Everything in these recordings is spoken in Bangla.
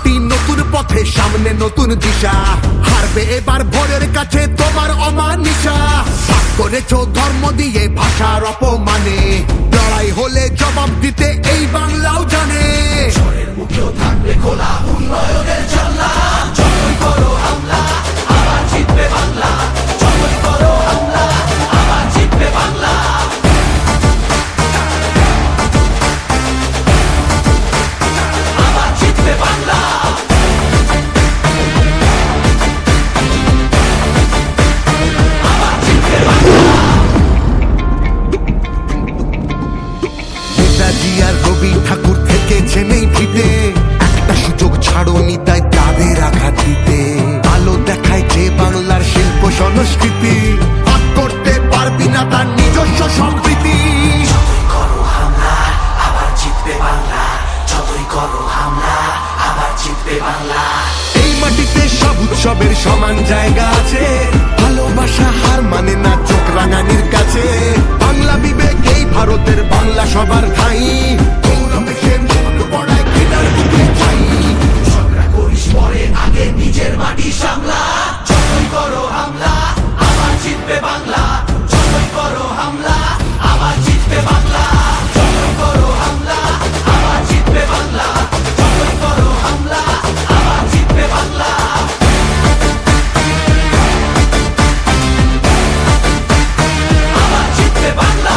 হাঁটি নতুন পথে, সামনে নতুন দিশা। হারবে এবার ভোরের কাছে তোমার অমানিসা। ভাগ করেছো ধর্ম দিয়ে ভাষার অপমানে, লড়াই হলে জবাব দিতে এই বাংলাও জানে। ঝড়ের মুখেও থাকবে খোলা উন্নয়নের জানলা। যতই করো হামলা আবার জিতবে বাংলা। যতই করো হামলা আবার জিতবে বাংলা। আবার জিতবে বাংলা। আবার জিতবে বাংলা। নেতাজি আর রবি ঠাকুর থেকেছেন এই ভিটে, একটা সুযোগ ছাড়োনি তাই তাদের আঘাত দিতে। আলো দেখায় যে বাংলার শিল্প সংস্কৃতি, ভাগ করতে পারবি না তার নিজস্ব সম্প্রীতি। যতই করো হামলা আবার জিতবে বাংলা। যতই করো হামলা আবার জিতবে বাংলা। এই মাটিতে সব উৎসবের সমান জায়গা আছে, ভালোবাসা হার মানে না চোখ রাঙানির কাছে। বাংলা বিবেক এই ভারতের, বাংলা সবার ঠাই। গৌরবে সে মুখ পড়ায় ঘৃণার বুকে ছাই। ঝগড়া করিস পরে, আগে নিজের মাটি সামলা। যতই করো হামলা আবার জিতবে বাংলা। যতই করো হামলা আবার জিতবে বাংলা। যতই করো হামলা আবার জিতবে বাংলা। যতই করো হামলা আবার জিতবে বাংলা। আবার জিতবে বাংলা।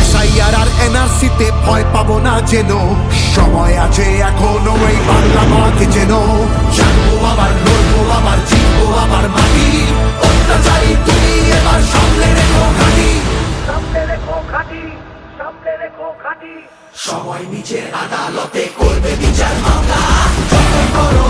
এসআইআর আর এনআরসিতে ভয় পাবো না যেন, সময় আছে এখনো এই বাংলা মাকে যেন। জানবো আবার, লড়বো আবার, জিতবো আবার মাটি। অত্যাচারী তুমি এবার সামলে রেখো ঘাঁটি। সামনে রেখো ঘাঁটি, সামনে রেখো ঘাঁটি। সময় নিজের আদালতে করবে বিচার মামলা। যতই করো